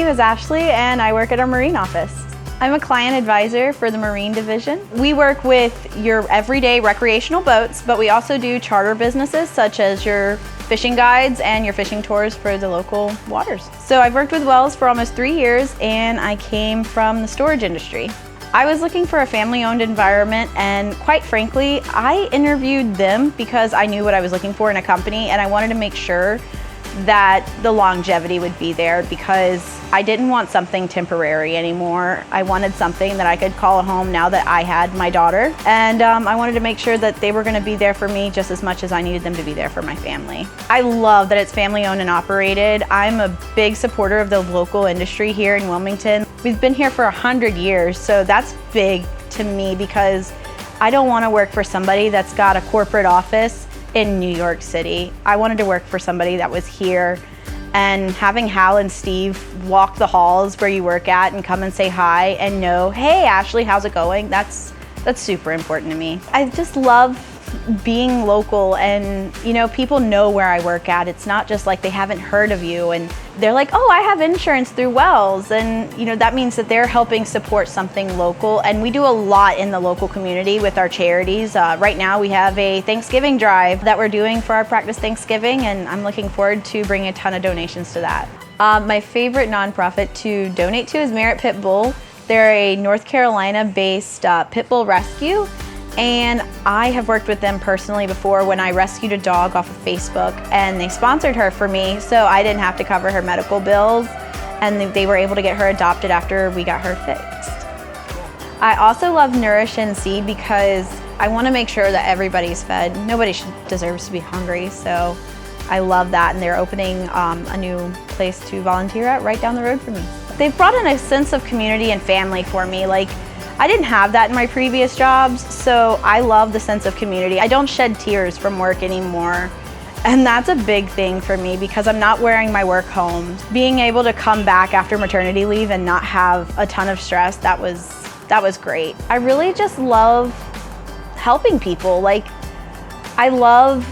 name is Ashley and I work at our marine office. I'm a client advisor for the marine division. We work with your everyday recreational boats, but we also do charter businesses such as your fishing guides and your fishing tours for the local waters. So I've worked with Wells for almost 3 years and I came from the storage industry. I was looking for a family-owned environment, and quite frankly, I interviewed them because I knew what I was looking for in a company, and I wanted to make sure that the longevity would be there because I didn't want something temporary anymore. I wanted something that I could call a home now that I had my daughter, and I wanted to make sure that they were going to be there for me just as much as I needed them to be there for my family. I love that it's family-owned and operated. I'm a big supporter of the local industry here in Wilmington. We've been here for 100 years, so that's big to me because I don't want to work for somebody that's got a corporate office in New York City. I wanted to work for somebody that was here, and having Hal and Steve walk the halls where you work at and come and say hi and know, hey Ashley, how's it going? That's super important to me. I just love being local, and people know where I work at. It's not just like they haven't heard of you and they're like, oh, I have insurance through Wells, and that means that they're helping support something local. And we do a lot in the local community with our charities. Right now we have a Thanksgiving drive that we're doing for our Practice Thanksgiving, and I'm looking forward to bringing a ton of donations to that. My favorite nonprofit to donate to is Merit Pit Bull. They're a North Carolina-based pit bull rescue, and I have worked with them personally before when I rescued a dog off of Facebook, and they sponsored her for me so I didn't have to cover her medical bills, and they were able to get her adopted after we got her fixed. I also love Nourish and Seed because I want to make sure that everybody's fed. Nobody deserves to be hungry, so I love that, and they're opening a new place to volunteer at right down the road from me. They've brought in a sense of community and family for me. Like, I didn't have that in my previous jobs, so I love the sense of community. I don't shed tears from work anymore, and that's a big thing for me because I'm not wearing my work home. Being able to come back after maternity leave and not have a ton of stress, that was great. I really just love helping people. Like, I love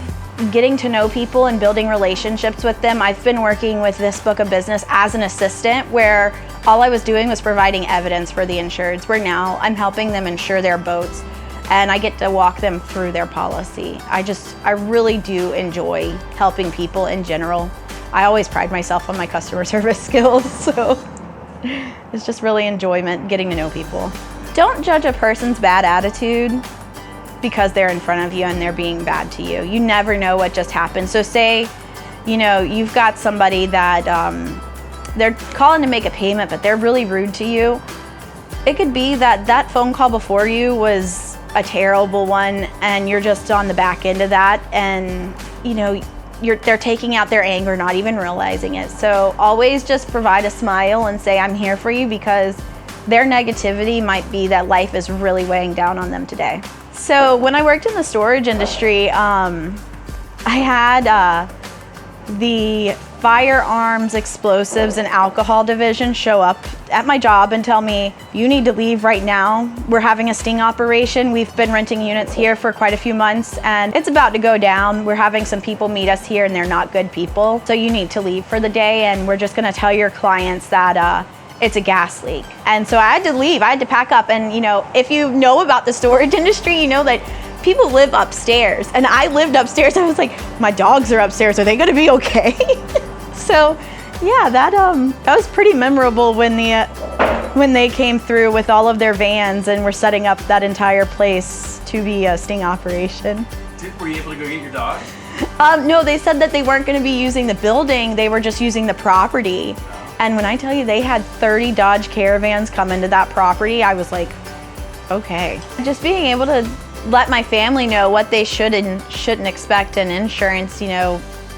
getting to know people and building relationships with them. I've been working with this book of business as an assistant where all I was doing was providing evidence for the insureds, where now I'm helping them insure their boats and I get to walk them through their policy. I really do enjoy helping people in general. I always pride myself on my customer service skills, so it's just really enjoyment getting to know people. Don't judge a person's bad attitude because they're in front of you and they're being bad to you. You never know what just happened. So say, you've got somebody that they're calling to make a payment, but they're really rude to you. It could be that phone call before you was a terrible one and you're just on the back end of that, and they're taking out their anger, not even realizing it. So always just provide a smile and say, I'm here for you, because their negativity might be that life is really weighing down on them today. So when I worked in the storage industry, I had the firearms, explosives, and alcohol division show up at my job and tell me, you need to leave right now. We're having a sting operation. We've been renting units here for quite a few months and it's about to go down. We're having some people meet us here and they're not good people. So you need to leave for the day, and we're just gonna tell your clients that it's a gas leak. And so I had to leave, I had to pack up. And if you know about the storage industry, you know that people live upstairs, and I lived upstairs. I was like, my dogs are upstairs, are they gonna be okay? So yeah, that was pretty memorable when they came through with all of their vans and were setting up that entire place to be a sting operation. Were you able to go get your dog? No, they said that they weren't gonna be using the building, they were just using the property. And when I tell you they had 30 Dodge Caravans come into that property, I was like, okay. Just being able to let my family know what they should and shouldn't expect in insurance,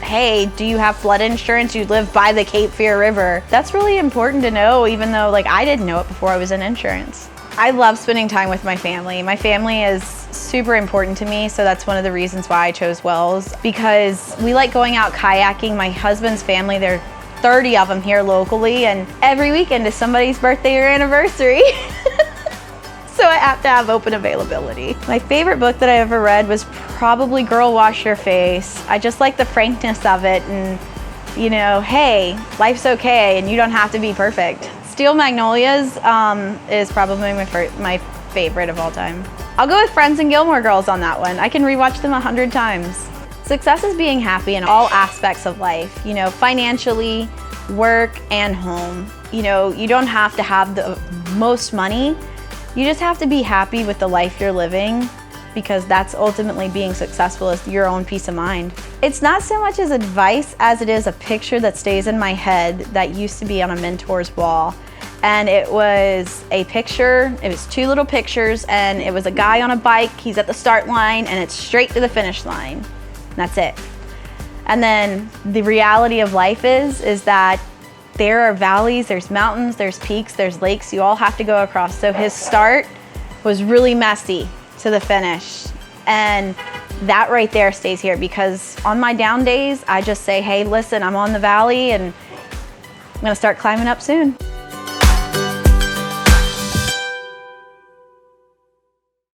hey, do you have flood insurance? You live by the Cape Fear River. That's really important to know, even though I didn't know it before I was in insurance. I love spending time with my family. My family is super important to me, so that's one of the reasons why I chose Wells, because we like going out kayaking. My husband's family, they're 30 of them here locally, and every weekend is somebody's birthday or anniversary. So I have to have open availability. My favorite book that I ever read was probably Girl Wash Your Face. I just like the frankness of it, and you know, hey, life's okay and you don't have to be perfect. Steel Magnolias is probably my favorite of all time. I'll go with Friends and Gilmore Girls on that one. I can rewatch them 100 times. Success is being happy in all aspects of life, you know, financially, work, and home. You know, you don't have to have the most money. You just have to be happy with the life you're living, because that's ultimately being successful, is your own peace of mind. It's not so much as advice as it is a picture that stays in my head that used to be on a mentor's wall. And it was a picture, it was two little pictures, and it was a guy on a bike, he's at the start line, and it's straight to the finish line. That's it. And then the reality of life is that there are valleys, there's mountains, there's peaks, there's lakes you all have to go across. So his start was really messy to the finish. And that right there stays here, because on my down days, I just say, hey, listen, I'm on the valley and I'm gonna start climbing up soon.